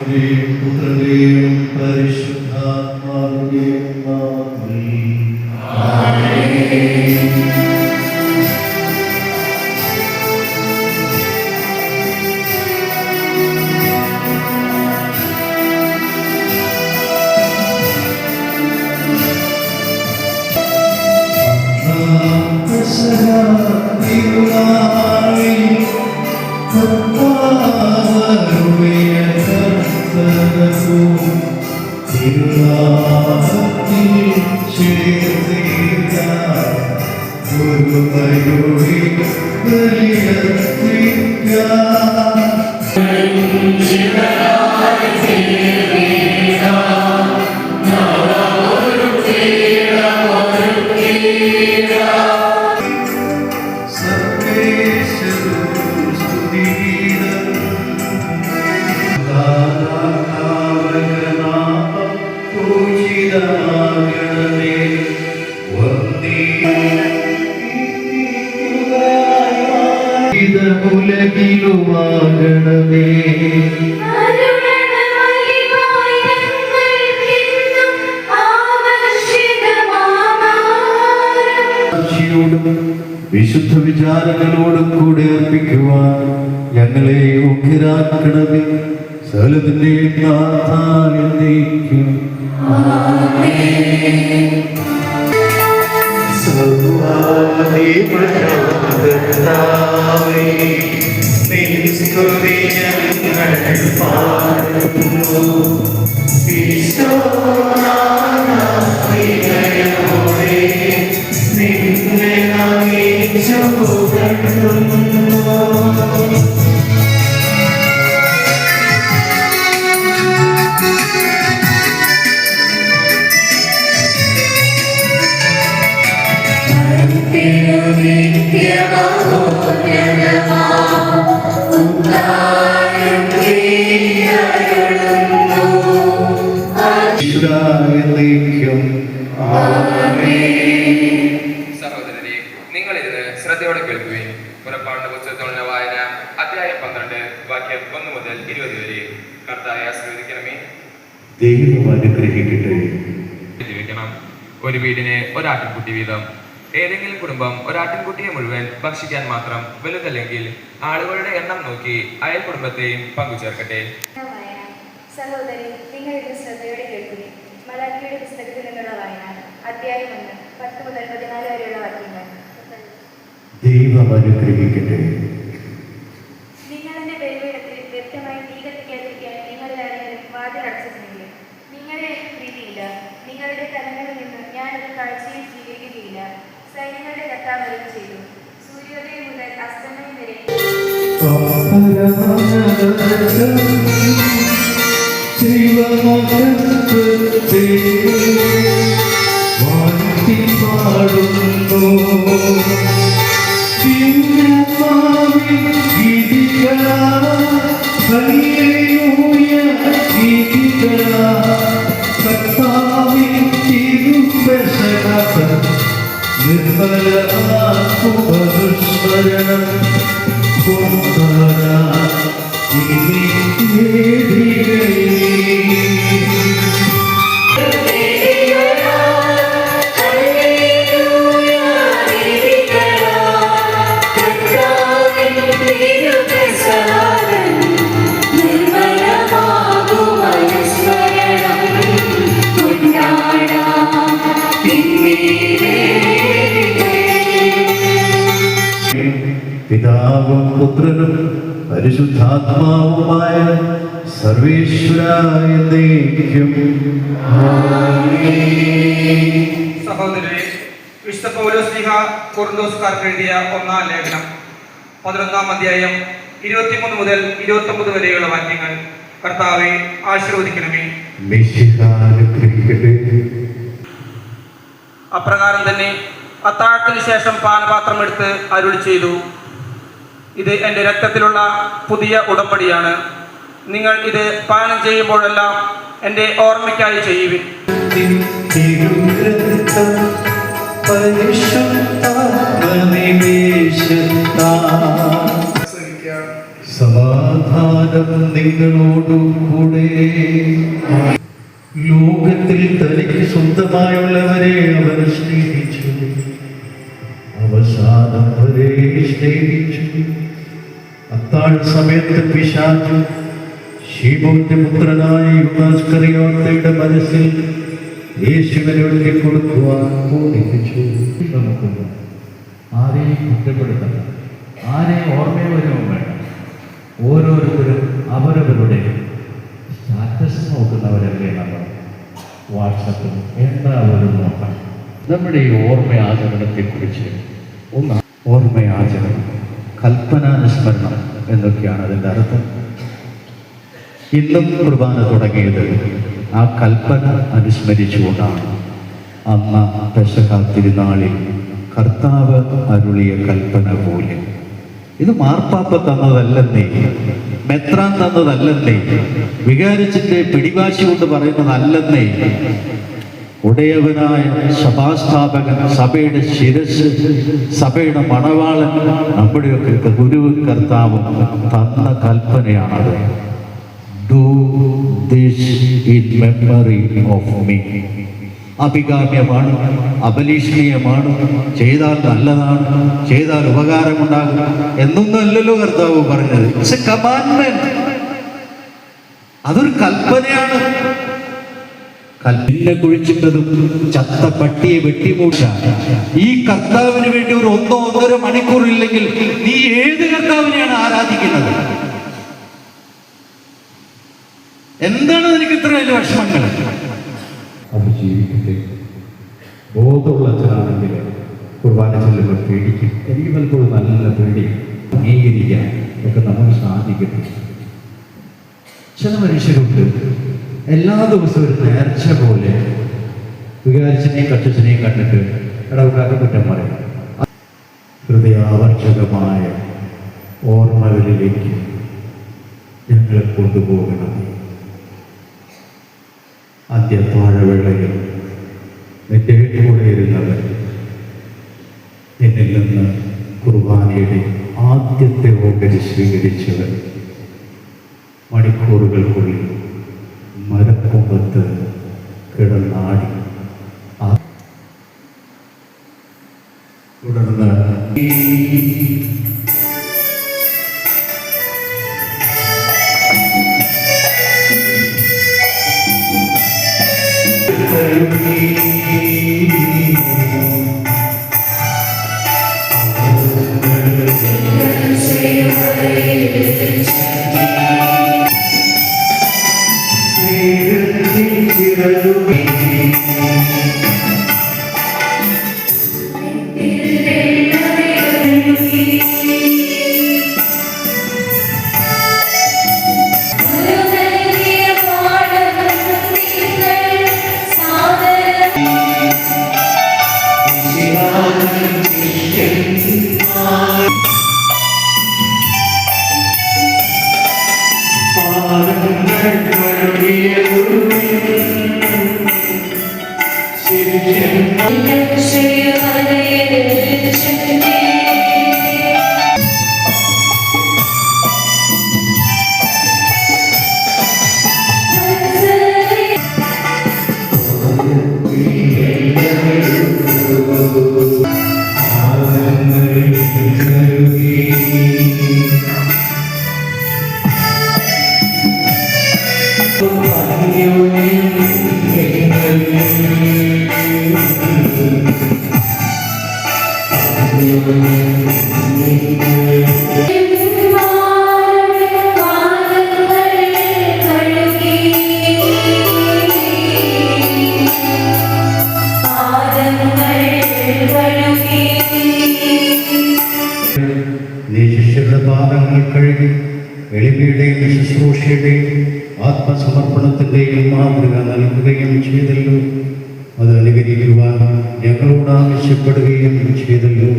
പുത്രന്റെയും പരിശുദ്ധാത്മാവിന്റെയും നാമത്തിൽ ഉലകിലുമാകണമേ വിശുദ്ധ വിചാരങ്ങളോടും കൂടെ അർപ്പിക്കുവാൻ ഞങ്ങളെ യോഗ്യരാക്കണമേ. സകലത്തിന്റെയും നാഥായിരിക്കും. സഹോദരരെ, നിങ്ങൾ ഇത് ശ്രദ്ധയോടെ കേൾക്കുകയും പുറപ്പാടിന്റെ പുസ്തകത്തിലുള്ള വായന അധ്യായം 12 വാക്യം 1 മുതൽ 20 വരെ കർത്താവെ ആശീർവദിക്കണമേ. ദൈവം അനുഗ്രഹിക്കട്ടെ. ജീവിക്കണം. ഒരു വീടിന് ഒരാട്ടിൻകുട്ടി വീതം. ഏതെങ്കിലും കുടുംബം ഒരാട്ടിൻകുട്ടിയെ മുഴുവൻ ഭക്ഷിക്കാൻ മാത്രം വലുതല്ലെങ്കിൽ ആളുകളുടെ എണ്ണം നോക്കി അയൽ കുടുംബത്തെയും പങ്കുചേർക്കട്ടെ. സഹോദരി, നിങ്ങൾ ഇത് ശ്രദ്ധയോടെ കേൾക്കുകയും മലാക്കിയുടെ പുസ്തകത്തിൽ നിന്നുള്ള വായന അധ്യായം 1 10 മുതൽ 14 വരെയുള്ള വാക്യങ്ങൾ. ദൈവം അനുഗ്രഹിക്കട്ടെ. നിങ്ങൾ എന്റെ ബലിപീഠത്തിൽ വ്യക്തമായി തീ കത്തിക്കാതിരിക്കാൻ നിങ്ങളിലാരെങ്കിലും വാതിലടച്ചിട്ടുണ്ടെങ്കിൽ നിങ്ങളെ എനിക്ക് പ്രീതിയില്ല. നിങ്ങളുടെ കരങ്ങളിൽ നിന്ന് ഞാൻ ഒരു കാഴ്ചയും സ്വീകരിക്കുകയില്ല. സൈന്യങ്ങളുടെ കർത്താവ് അരുളി ചെയ്തു, സൂര്യോദയം മുതൽ അസ്തമയം വരെ പിതാവും പുത്രനും പരിശുദ്ധാത്മാവുമായ സർവേശ്വരായ ദൈവം. സഹോദരരെ, വിശുദ്ധ പൗലോസ് ശ്ലീഹ കൊറിന്തോസ്കാർക്ക് എഴുതിയ 1-ാം ലേഖനം 11-ാം അധ്യായം 23 മുതൽ 29 വരെയുള്ള വാക്യങ്ങൾ കർത്താവെ ആശീർവദിക്കണമേ. അപ്രകാരം തന്നെ അത്താഴത്തിന് ശേഷം പാനപാത്രം എടുത്ത് അരുളി ചെയ്തു, ഇത് എൻ്റെ രക്തത്തിലുള്ള പുതിയ ഉടമ്പടിയാണ്. നിങ്ങൾ ഇത് പാനം ചെയ്യുമ്പോഴെല്ലാം എൻ്റെ ഓർമ്മയ്ക്കായി ചെയ്യുവിൻ. സമാധാന സമാധാനം നിങ്ങളോടുകൂടെ. ലോകത്തിൽ തനിക്ക് സ്വന്തമായുള്ളവരെ അവൻ സ്നേഹിച്ചു, അവസാനം വരെ സ്നേഹിച്ചു. അത്താഴ് സമയത്ത് പിശാച് ശീമോന്റെ പുത്രനായ യൂദാസ്കറിയോത്തയുടെ മനസ്സിൽ യേശുവിനെ ഒഴുകി കൊടുക്കുവാൻ തോന്നിപ്പിച്ചു. നമുക്ക് ആരെയും കുറ്റപ്പെടുത്തണം, ആരെയും ഓർമ്മയോ വേണം. ഓരോരുത്തരും അവരവരുടെ സ്റ്റാറ്റസ് നോക്കുന്നവരല്ലേ നമ്മൾ. വാട്സപ്പിൽ എല്ലാവരും നോക്കണം. നമ്മുടെ ഈ ഓർമ്മ ആചരണത്തെക്കുറിച്ച് ഒന്ന്, ഓർമ്മയാചരണം, കൽപ്പനാനുസ്മരണം എന്നൊക്കെയാണ് അതിൻ്റെ അർത്ഥം. ഇന്നും കുർബാന തുടങ്ങിയത് ആ കൽപ്പന അനുസ്മരിച്ചുകൊണ്ടാണ്. അന്ന് പെസഹ തിരുനാളിൽ കർത്താവ് അരുളിയ കൽപ്പന പോലെ. ഇത് മാർപ്പാപ്പ തന്നതല്ലെന്നേ, മെത്രാൻ തന്നതല്ലെന്നേ, വികാരിച്ചിട്ട് പിടിവാശി കൊണ്ട് പറയുന്നതല്ലെന്നേ. ഉടയവനായ സഭാസ്ഥാപകൻ, സഭയുടെ ശിരസ്, സഭയുടെ മണവാളൻ, നമ്മുടെയൊക്കെ ഗുരുവും കർത്താവും തന്ന കൽപ്പനയാണത്. Do this in memory of me. അഭികാമ്യമാണ്, അപലീഷണീയമാണ്, ചെയ്താൽ നല്ലതാണ്, ചെയ്താൽ ഉപകാരമുണ്ടാകും എന്നൊന്നുമല്ലല്ലോ കർത്താവ് പറഞ്ഞത്. ഇറ്റ്സ് എ കമാൻഡ്മെന്റ്, അതൊരു കൽപ്പനയാണ്. കല്ലിനെ കുഴിച്ചിട്ടതും ചത്ത പട്ടിയെ വെട്ടിമൂട്ട. ഈ കർത്താവിന് വേണ്ടി ഒരു 1-1.5 മണിക്കൂറില്ലെങ്കിൽ നീ ഏത് കർത്താവിനെയാണ് ആരാധിക്കുന്നത്? എന്താണ് നിനക്ക് ഇത്ര വലിയ വിഷമങ്ങൾ? അത് ജീവിക്കട്ടെ. ബോധമുള്ള അച്ഛനാണെങ്കിൽ കുർബാന ചെല്ലുമ്പോൾ പേടിക്കും. എനിക്ക് പലപ്പോഴും നല്ല പേടി. അംഗീകരിക്കാൻ ഒക്കെ നമുക്ക് സാധിക്കട്ടെ. ചില മനുഷ്യരുണ്ട് എല്ലാ ദിവസവും ഒരു നേർച്ച പോലെ വികാരിച്ചനെയും കച്ചച്ചനെയും കണ്ടിട്ട് ഇടവുകാരുടെ കുറ്റം പറയും. ഹൃദയാവർജകമായ ഓർമ്മകളിലേക്ക് ഞങ്ങളെ കൊണ്ടുപോകണം. അന്ത്യത്താഴവേളയിൽ നിന്റെ കൂടെ ഇരുന്നവർ, എന്നിൽ നിന്ന് കുർബാനയുടെ ആദ്യത്തെ ഓഹരി സ്വീകരിച്ചവർ, മണിക്കൂറുകൾക്കുള്ളിൽ മരക്കൊമ്പത്ത് കിടന്നാടി. തുടർന്ന് നീ ശിഷ്യരുടെ പാദങ്ങൾ കഴുകി എളിമയുടെയും ശുശ്രൂഷയുടെയും ആത്മസമർപ്പണത്തിൻ്റെയും മാതൃക നൽകുകയും ചെയ്തല്ലോ. അത് അനുകരിക്കുവാൻ ഞങ്ങളോട് ആവശ്യപ്പെടുകയും ചെയ്തല്ലോ.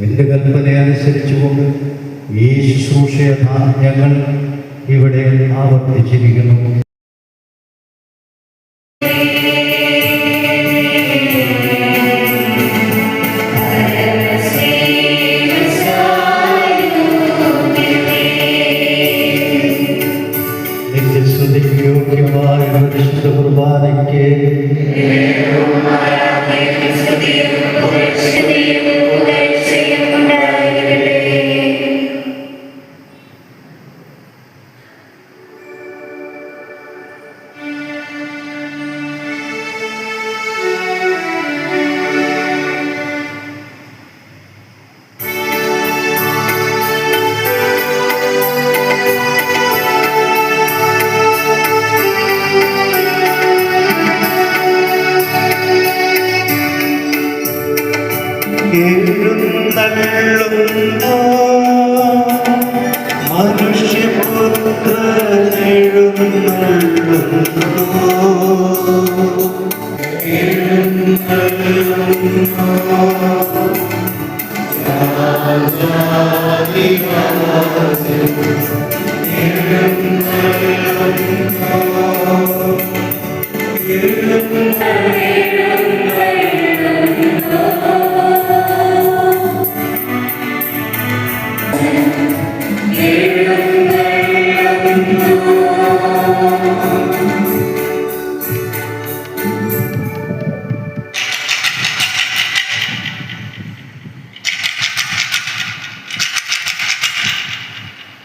നിന്റെ കൽപ്പന അനുസരിച്ചുകൊണ്ട് ഈ ശുശ്രൂഷയെ ഞങ്ങൾ ഇവിടെ ആവർത്തിച്ചിരിക്കുന്നു. യോഗ്യമായ പരിശുദ്ധ കുർബാനയ്ക്ക് എഴുന്നള്ളുന്നു മനുഷ്യപുത്രൻ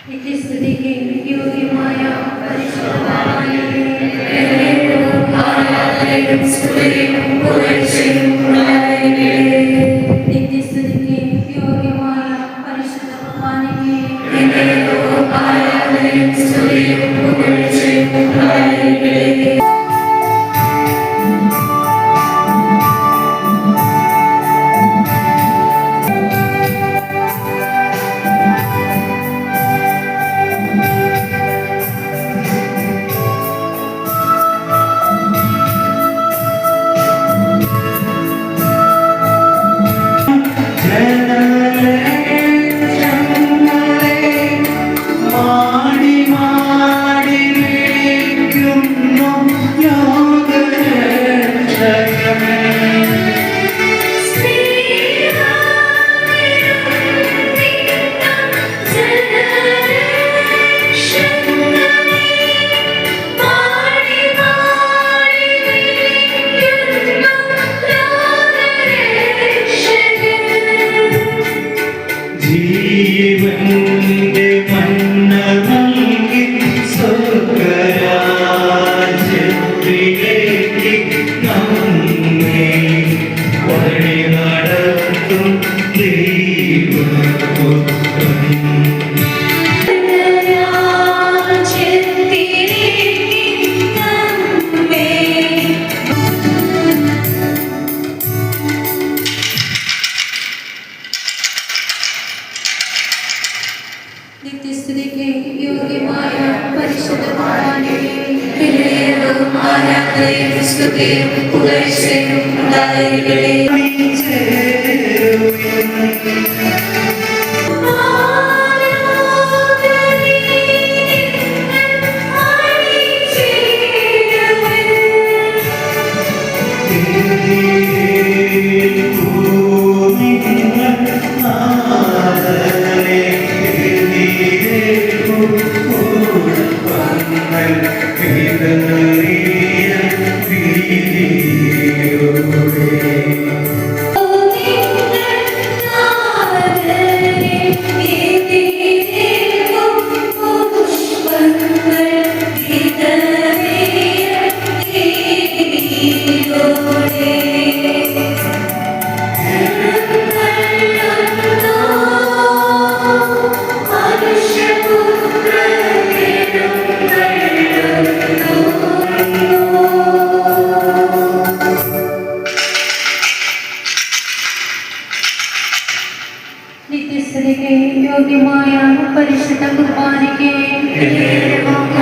നിത്യസ്തുതിക്ക് യോഗ്യമായ നിത്യസ്തുതിക്ക് യോഗ്യമായ പരിശുദ്ധ കുർബാനയ്ക്ക് മാടി മാടി വിളിക്കുന്നു യോഗരക്ഷകമേ. ജീവന്റെ മന്ന നൽകി സ്വർഗരാജ്യത്തിലേക്ക് നമ്മെ വഴി നടത്തും ദൈവപുത്രൻ. നിത്യസ്തുതിക്ക് യോഗ്യമായ പരിശുദ്ധ കുർബാനയ്ക്ക് ആരാധനയും സ്തുതിയും പുകഴ്ചയും ഉണ്ടായിരിക്കട്ടെ. നിത്യസ്തുതിക്ക് യോഗ്യമായ പരിശുദ്ധ കുർബാനയ്ക്ക്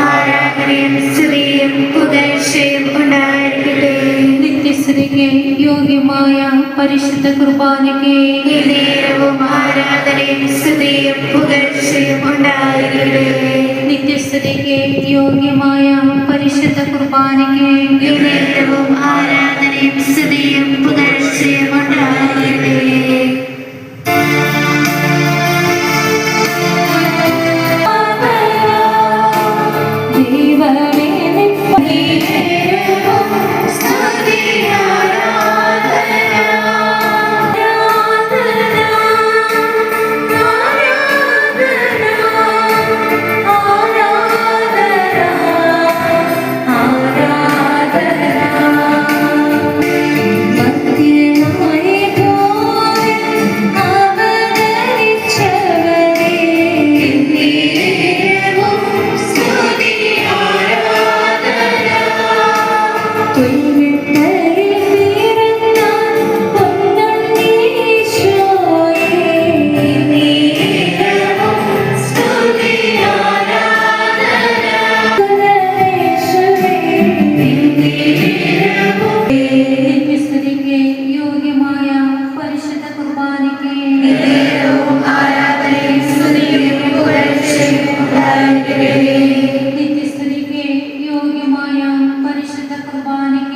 ആരാധനയും സ്തുതിയും പുകഴ്ചയും ഉണ്ടായിരിക്കട്ടെ. നിത്യസ്തുതിക്ക് യോഗ്യമായ പരിശുദ്ധ കുർബാനയ്ക്ക് ആരാധനയും സ്തുതിയും പുകഴ്ചയും ഉണ്ടായിരിക്കട്ടെ. നിത്യസ്തുതിക്ക് യോഗ്യമായ പരിശുദ്ധ കുർബാനയ്ക്ക് ആരാധനയും സ്തുതിയും പുകഴ്ചയും ഉണ്ടായിരിക്കട്ടെ. ദൈവമേ കുർബാനയ്ക്ക്